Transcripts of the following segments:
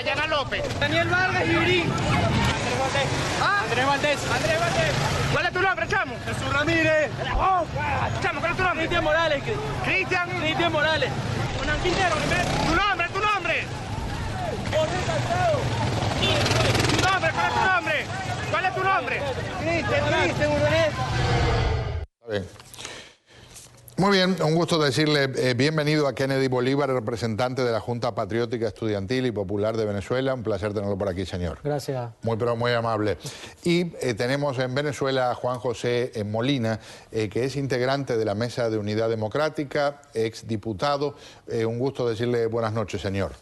Dayana López. Daniel Vargas y Urín. Andrés Valdés. Andrés Valdés. ¿Cuál es tu nombre, chamo? Jesús Ramírez. Oh, chamo, ¿cuál es tu nombre? Cristian Morales. Cristian Morales. Juan Quintero. Tu nombre. Jorge Salcedo. Tu nombre, ¿cuál es tu nombre? ¿Cuál es tu nombre? Cristian Urbanés. Está bien. Muy bien, un gusto decirle bienvenido a Kennedy Bolívar, representante de la Junta Patriótica Estudiantil y Popular de Venezuela. Un placer tenerlo por aquí, señor. Gracias. Muy amable. Y tenemos en Venezuela a Juan José Molina, que es integrante de la Mesa de Unidad Democrática, exdiputado. Un gusto decirle buenas noches, señor.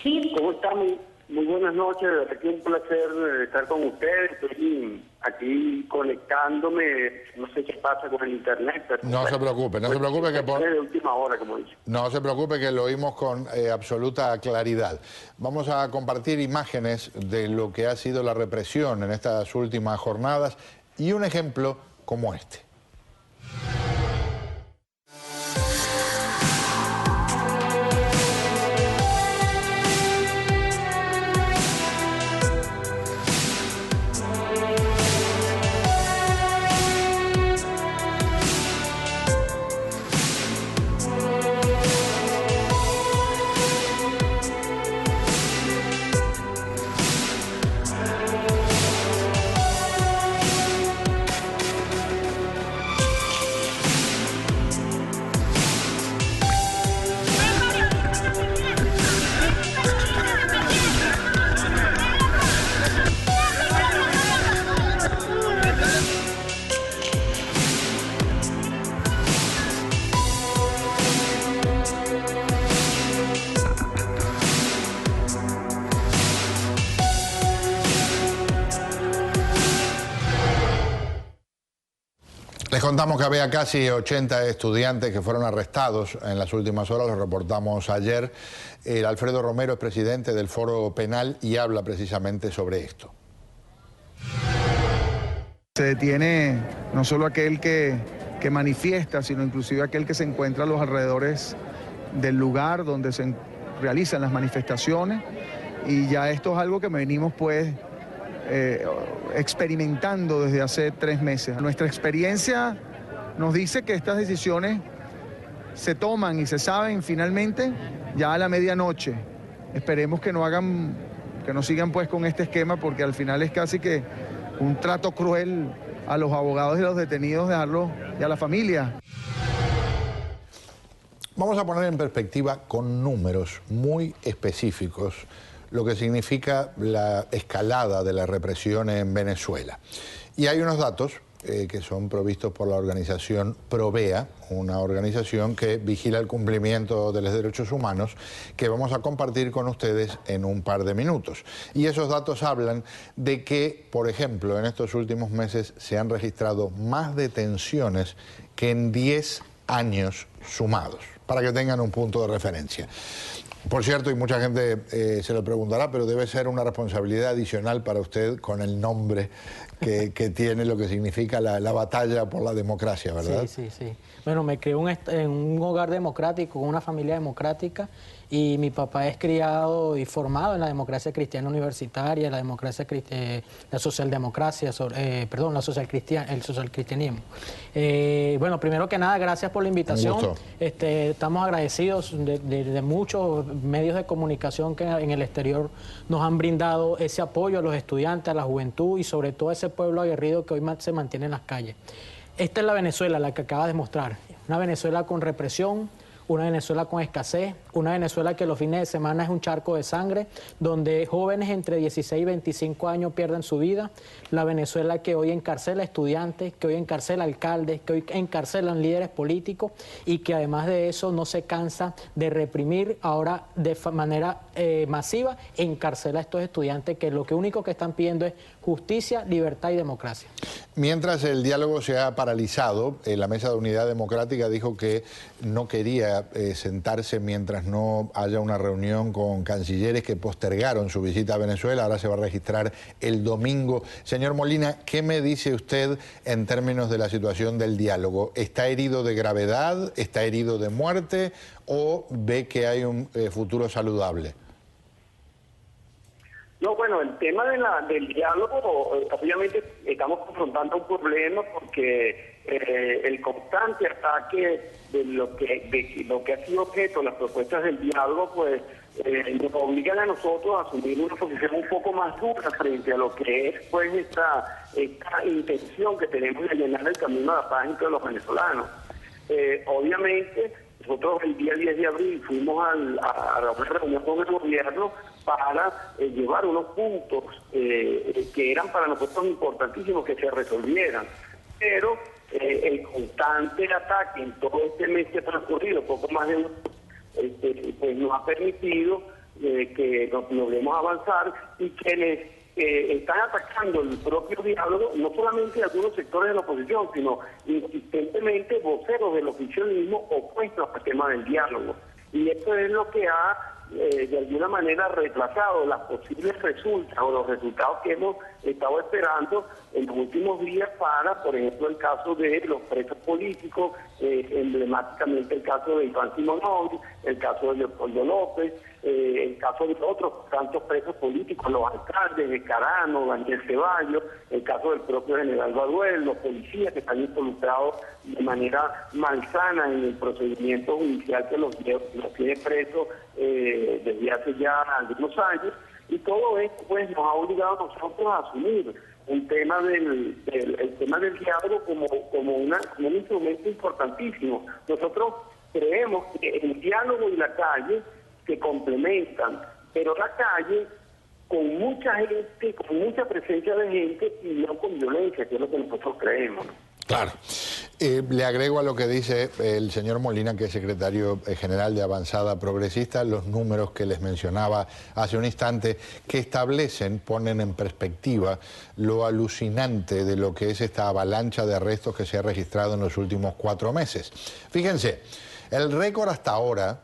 Sí, ¿cómo están? Muy buenas noches, aquí un placer estar con ustedes. Estoy aquí conectándome, no sé qué pasa con el internet. Pero no se preocupe que de última hora, como dice. No se preocupe que lo oímos con absoluta claridad. Vamos a compartir imágenes de lo que ha sido la represión en estas últimas jornadas y un ejemplo como este. Les contamos que había casi 80 estudiantes que fueron arrestados en las últimas horas, lo reportamos ayer. Alfredo Romero es presidente del Foro Penal y habla precisamente sobre esto. Se detiene no solo aquel que manifiesta, sino inclusive aquel que se encuentra a los alrededores del lugar donde se realizan las manifestaciones, y ya esto es algo que venimos pues experimentando desde hace 3 meses. Nuestra experiencia nos dice que estas decisiones se toman y se saben finalmente ya a la medianoche. Esperemos que no sigan pues con este esquema, porque al final es casi que un trato cruel a los abogados y a los detenidos, dejarlos y a la familia. Vamos a poner en perspectiva con números muy específicos lo que significa la escalada de la represión en Venezuela. Y hay unos datos que son provistos por la organización Provea, una organización que vigila el cumplimiento de los derechos humanos, que vamos a compartir con ustedes en un par de minutos. Y esos datos hablan de que, por ejemplo, en estos últimos meses se han registrado más detenciones que en 10 años sumados, para que tengan un punto de referencia. Por cierto, y mucha gente se lo preguntará, pero debe ser una responsabilidad adicional para usted con el nombre que tiene, lo que significa la batalla por la democracia, ¿verdad? Sí. Bueno, me crié en un hogar democrático, con una familia democrática, y mi papá es criado y formado en la democracia cristiana universitaria, la democracia la socialdemocracia, el socialcristianismo. Bueno, primero que nada, gracias por la invitación. Un gusto. Estamos agradecidos de muchos medios de comunicación que en el exterior nos han brindado ese apoyo a los estudiantes, a la juventud y sobre todo a ese pueblo aguerrido que hoy se mantiene en las calles. Esta es la Venezuela, la que acaba de mostrar. Una Venezuela con represión, una Venezuela con escasez, una Venezuela que los fines de semana es un charco de sangre, donde jóvenes entre 16 y 25 años pierden su vida, la Venezuela que hoy encarcela estudiantes, que hoy encarcela alcaldes, que hoy encarcelan líderes políticos y que además de eso no se cansa de reprimir ahora de manera masiva, encarcela a estos estudiantes que lo único que están pidiendo es justicia, libertad y democracia. Mientras el diálogo se ha paralizado, la Mesa de Unidad Democrática dijo que no quería sentarse mientras no haya una reunión con cancilleres que postergaron su visita a Venezuela. Ahora se va a registrar el domingo. Señor Molina, ¿qué me dice usted en términos de la situación del diálogo? ¿Está herido de gravedad? ¿Está herido de muerte? ¿O ve que hay un futuro saludable? No, bueno, el tema del diálogo, obviamente estamos confrontando un problema porque el constante ataque de lo que ha sido objeto las propuestas del diálogo, pues nos obligan a nosotros a asumir una posición un poco más dura frente a lo que es pues esta intención que tenemos de llenar el camino a la paz entre los venezolanos. Obviamente, nosotros el día 10 de abril fuimos a una reunión con el gobierno para llevar unos puntos que eran para nosotros importantísimos que se resolvieran. Pero el constante ataque en todo este mes que ha transcurrido, poco más de un pues nos ha permitido que nos logremos avanzar, y quienes están atacando el propio diálogo, no solamente algunos sectores de la oposición, sino insistentemente voceros del oficialismo opuestos al tema del diálogo. Y esto es lo que ha de alguna manera retrasado las posibles resultas o los resultados que hemos estado esperando en los últimos días para, por ejemplo, el caso de los presos políticos, emblemáticamente el caso de Iván Simonovic, el caso de Leopoldo López, el caso de otros tantos presos políticos, los alcaldes de Carano, Daniel Ceballos, el caso del propio general Baduel, los policías que están involucrados de manera malsana en el procedimiento judicial que los tiene presos desde hace ya algunos años, y todo esto pues nos ha obligado a nosotros a asumir un tema el tema del diálogo como un instrumento importantísimo. Nosotros creemos que el diálogo y la calle se complementan, pero la calle con mucha gente, con mucha presencia de gente y no con violencia, que es lo que nosotros creemos. Claro. Le agrego a lo que dice el señor Molina, que es secretario general de Avanzada Progresista, los números que les mencionaba hace un instante, que ponen en perspectiva lo alucinante de lo que es esta avalancha de arrestos que se ha registrado en los últimos 4 meses. Fíjense, el récord hasta ahora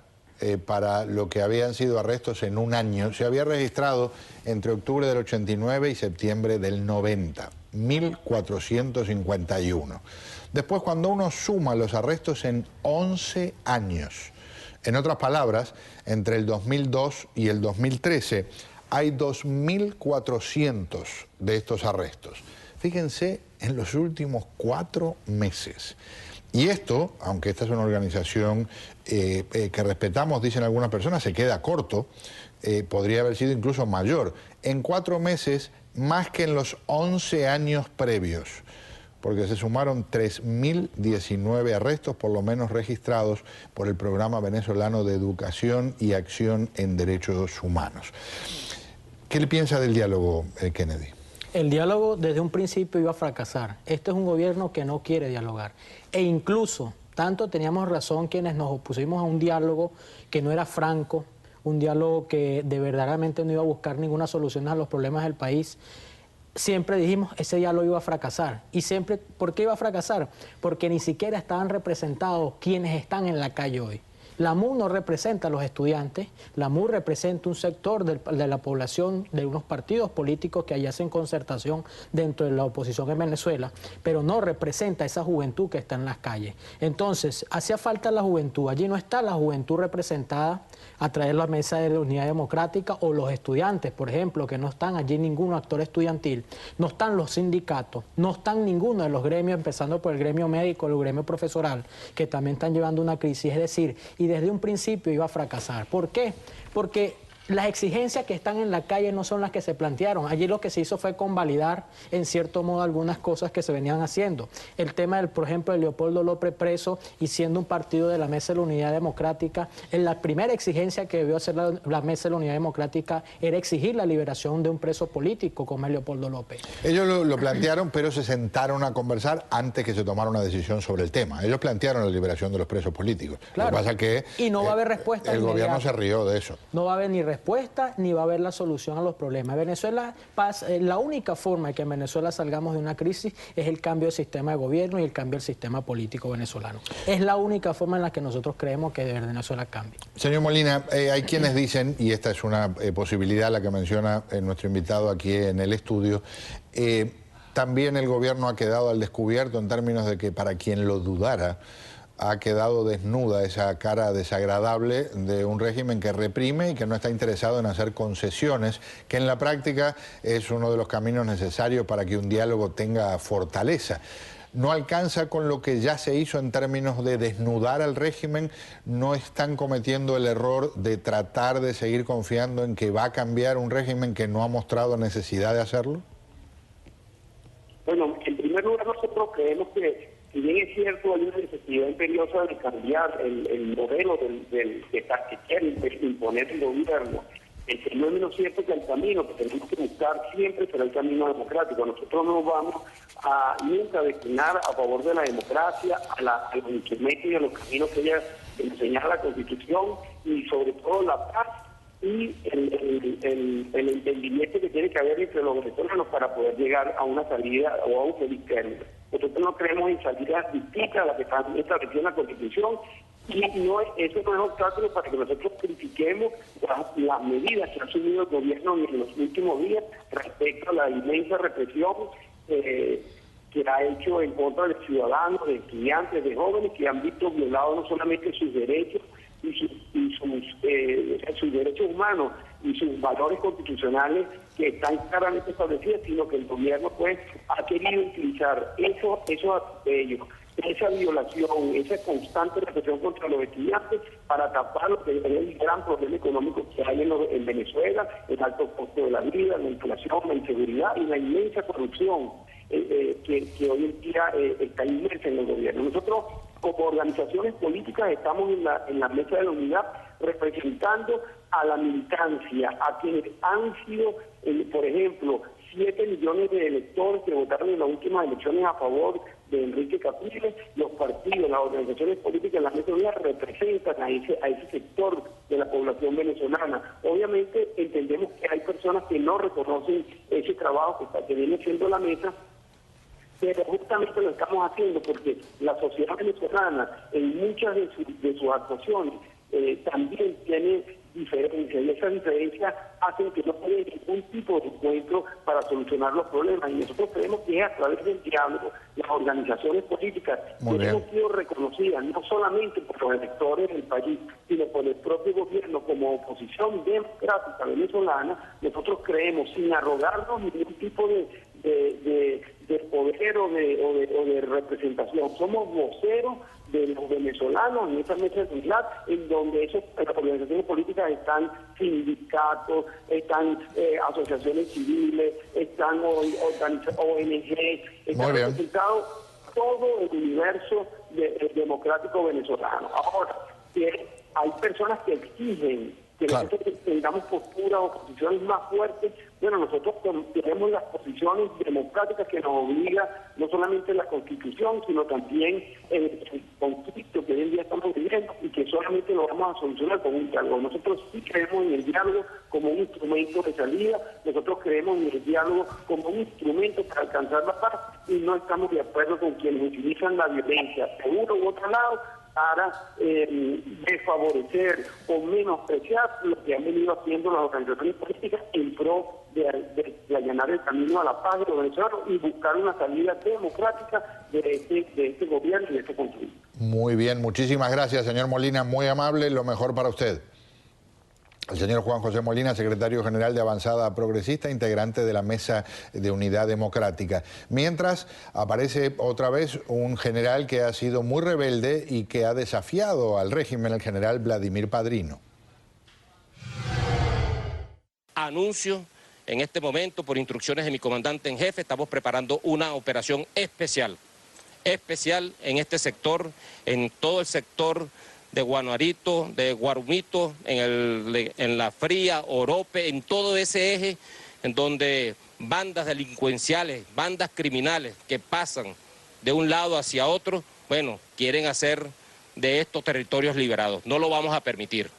para lo que habían sido arrestos en un año se había registrado entre octubre del 89 y septiembre del 90. 1.451. Después, cuando uno suma los arrestos en 11 años, en otras palabras, entre el 2002 y el 2013, hay 2.400 de estos arrestos. Fíjense en los últimos 4 meses. Y esto, aunque esta es una organización que respetamos, dicen algunas personas, se queda corto, podría haber sido incluso mayor. En 4 meses, más que en los 11 años previos, porque se sumaron 3.019 arrestos, por lo menos registrados por el Programa Venezolano de Educación y Acción en Derechos Humanos. ¿Qué le piensa del diálogo, Kennedy? El diálogo desde un principio iba a fracasar. Este es un gobierno que no quiere dialogar. E incluso, tanto teníamos razón quienes nos opusimos a un diálogo que no era franco, un diálogo que de verdaderamente no iba a buscar ninguna solución a los problemas del país. Siempre dijimos, ese diálogo iba a fracasar. Y siempre, ¿por qué iba a fracasar? Porque ni siquiera estaban representados quienes están en la calle hoy. La MUD no representa a los estudiantes, la MUD representa un sector de la población, de unos partidos políticos que allá hacen concertación dentro de la oposición en Venezuela, pero no representa a esa juventud que está en las calles. Entonces, hacía falta la juventud, allí no está la juventud representada a través de la Mesa de la Unidad Democrática, o los estudiantes, por ejemplo, que no están allí ningún actor estudiantil, no están los sindicatos, no están ninguno de los gremios, empezando por el gremio médico, el gremio profesoral, que también están llevando una crisis, es decir, y desde un principio iba a fracasar. ¿Por qué? Porque las exigencias que están en la calle no son las que se plantearon. Allí lo que se hizo fue convalidar, en cierto modo, algunas cosas que se venían haciendo. El tema, por ejemplo, de Leopoldo López preso y siendo un partido de la Mesa de la Unidad Democrática, en la primera exigencia que debió hacer la Mesa de la Unidad Democrática era exigir la liberación de un preso político como es Leopoldo López. Ellos lo plantearon, pero se sentaron a conversar antes que se tomara una decisión sobre el tema. Ellos plantearon la liberación de los presos políticos. Claro. Lo que pasa es que y no va a haber respuesta el inmediata. gobierno se rió de eso. No va a haber ni respuesta ni va a haber la solución a los problemas. Venezuela la única forma de que en Venezuela salgamos de una crisis es el cambio del sistema de gobierno y el cambio del sistema político venezolano. Es la única forma en la que nosotros creemos que Venezuela cambie. Señor Molina, hay quienes dicen, y esta es una posibilidad la que menciona nuestro invitado aquí en el estudio, también el gobierno ha quedado al descubierto en términos de que para quien lo dudara, ha quedado desnuda esa cara desagradable de un régimen que reprime y que no está interesado en hacer concesiones, que en la práctica es uno de los caminos necesarios para que un diálogo tenga fortaleza. ¿No alcanza con lo que ya se hizo en términos de desnudar al régimen? ¿No están cometiendo el error de tratar de seguir confiando en que va a cambiar un régimen que no ha mostrado necesidad de hacerlo? Bueno, en primer lugar nosotros creemos que, si bien es cierto, hay una necesidad imperiosa de cambiar el modelo que quiere imponer el gobierno. El fenómeno es cierto que el camino que tenemos que buscar siempre será el camino democrático. Nosotros no vamos a nunca declinar a favor de la democracia, a los instrumentos y a los caminos que ella señala la Constitución, y sobre todo la paz y el entendimiento que tiene que haber entre los venezolanos para poder llegar a una salida o a un feliz término. Nosotros no creemos en salidas distintas a las que están establecidas en la Constitución, y eso no es obstáculo para que nosotros critiquemos las medidas que ha asumido el gobierno en los últimos días respecto a la inmensa represión que ha hecho en contra de ciudadanos, de estudiantes, de jóvenes que han visto violados no solamente sus derechos y sus derechos humanos y sus valores constitucionales que están claramente establecidos, sino que el gobierno pues ha querido utilizar esos atropellos, esa violación, esa constante represión contra los estudiantes para tapar lo que es el gran problema económico que hay en Venezuela, el alto costo de la vida, la inflación, la inseguridad y la inmensa corrupción que hoy en día está inmersa en el gobierno. Nosotros, como organizaciones políticas, estamos en la mesa de la unidad representando a la militancia, a quienes han sido, por ejemplo, 7 millones de electores que votaron en las últimas elecciones a favor de Enrique Capriles. Los partidos, las organizaciones políticas en la mesa de unidad representan a ese sector de la población venezolana. Obviamente entendemos que hay personas que no reconocen ese trabajo que viene siendo la mesa, pero justamente lo estamos haciendo porque la sociedad venezolana en muchas de sus actuaciones también tiene diferencias, y esas diferencias hacen que no haya ningún tipo de encuentro para solucionar los problemas, y nosotros creemos que es a través del diálogo las organizaciones políticas que hemos sido reconocidas no solamente por los electores del país, sino por el propio gobierno como oposición democrática venezolana. Nosotros creemos, sin arrogarnos ningún tipo de poder o de representación, somos voceros de los venezolanos en esa mesa de unidad, en donde las organizaciones políticas están sindicatos, están asociaciones civiles, están ONG, están representados todo el universo democrático venezolano. Ahora, que hay personas que exigen que nosotros tengamos posturas o posiciones más fuertes. Bueno, nosotros tenemos las posiciones democráticas que nos obliga no solamente la Constitución, sino también el conflicto que hoy en día estamos viviendo, y que solamente lo vamos a solucionar con un diálogo. Nosotros sí creemos en el diálogo como un instrumento de salida, nosotros creemos en el diálogo como un instrumento para alcanzar la paz, y no estamos de acuerdo con quienes utilizan la violencia de uno u otro lado para desfavorecer o menospreciar lo que han venido haciendo las organizaciones políticas en pro de allanar el camino a la paz de los venezolanos y buscar una salida democrática de este gobierno y de este conflicto. Muy bien, muchísimas gracias, señor Molina, muy amable, lo mejor para usted. El señor Juan José Molina, secretario general de Avanzada Progresista, integrante de la Mesa de Unidad Democrática. Mientras, aparece otra vez un general que ha sido muy rebelde y que ha desafiado al régimen, el general Vladimir Padrino. Anuncio, en este momento, por instrucciones de mi comandante en jefe, estamos preparando una operación especial en este sector, en todo el sector de Guanarito, de Guarumito, en La Fría, Orope, en todo ese eje en donde bandas delincuenciales, bandas criminales que pasan de un lado hacia otro, bueno, quieren hacer de estos territorios liberados. No lo vamos a permitir.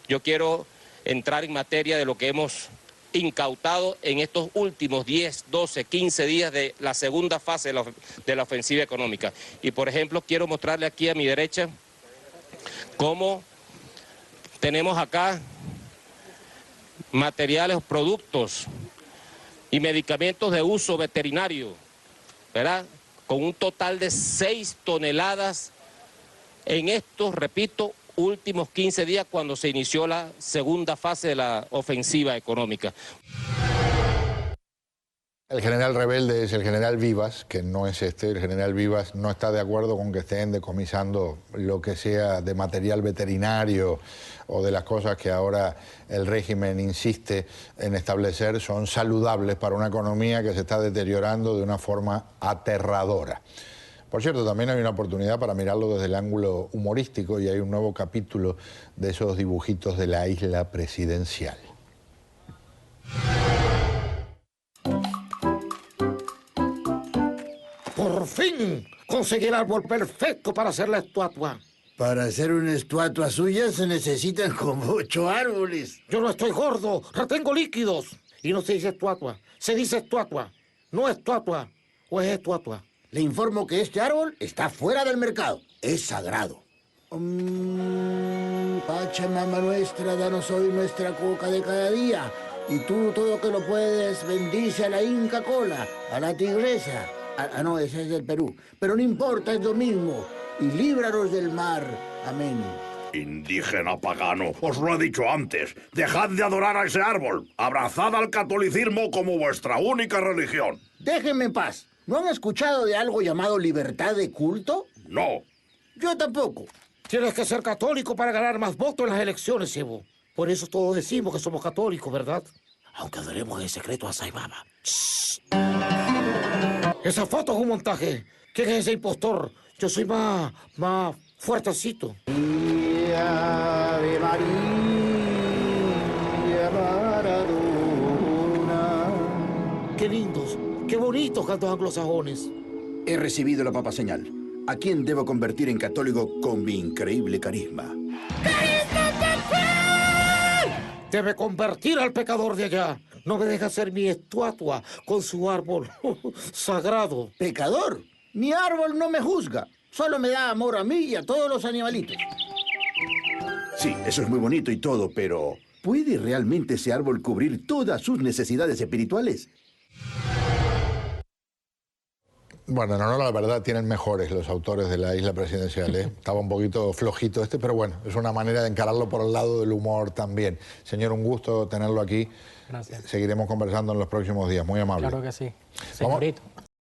Yo quiero entrar en materia de lo que hemos incautado en estos últimos 10, 12, 15 días de la segunda fase de la ofensiva económica. Y, por ejemplo, quiero mostrarle aquí a mi derecha cómo tenemos acá materiales, productos y medicamentos de uso veterinario, ¿verdad? Con un total de 6 toneladas en estos, repito, últimos 15 días cuando se inició la segunda fase de la ofensiva económica. El general rebelde es el general Vivas, que no es este. El general Vivas no está de acuerdo con que estén decomisando lo que sea de material veterinario o de las cosas que ahora el régimen insiste en establecer son saludables para una economía que se está deteriorando de una forma aterradora. Por cierto, también hay una oportunidad para mirarlo desde el ángulo humorístico y hay un nuevo capítulo de esos dibujitos de la isla presidencial. Por fin conseguí el árbol perfecto para hacer la estatua. Para hacer una estatua suya se necesitan como 8 árboles. Yo no estoy gordo, retengo líquidos. Y no se dice estatua, se dice estatua. No estatua, o es estatua. Le informo que este árbol está fuera del mercado. Es sagrado. Pachamama nuestra, danos hoy nuestra coca de cada día. Y tú, todo que lo puedes, bendice a la Inca Cola, a la tigresa. No, esa es del Perú. Pero no importa, es lo mismo. Y líbranos del mar. Amén. Indígena pagano, os lo he dicho antes. Dejad de adorar a ese árbol. Abrazad al catolicismo como vuestra única religión. Déjenme en paz. ¿No han escuchado de algo llamado libertad de culto? No. Yo tampoco. Tienes que ser católico para ganar más votos en las elecciones, Evo. Por eso todos decimos que somos católicos, ¿verdad? Aunque adoremos en secreto a Saibaba. Esa foto es un montaje. ¿Quién es ese impostor? Yo soy más fuertecito. Ave María Maradona. Qué lindos, qué bonitos cantos anglosajones. He recibido la papa señal. ¿A quién debo convertir en católico con mi increíble carisma? Debe convertir al pecador de allá. No me deja hacer mi estatua con su árbol sagrado. ¿Pecador? Mi árbol no me juzga. Solo me da amor a mí y a todos los animalitos. Sí, eso es muy bonito y todo, pero ¿puede realmente ese árbol cubrir todas sus necesidades espirituales? Bueno, en honor a la verdad, tienen mejores los autores de la isla presidencial, ¿eh? Estaba un poquito flojito este, pero bueno, es una manera de encararlo por el lado del humor también. Señor, un gusto tenerlo aquí. Gracias. Seguiremos conversando en los próximos días. Muy amable. Claro que sí. Señorito.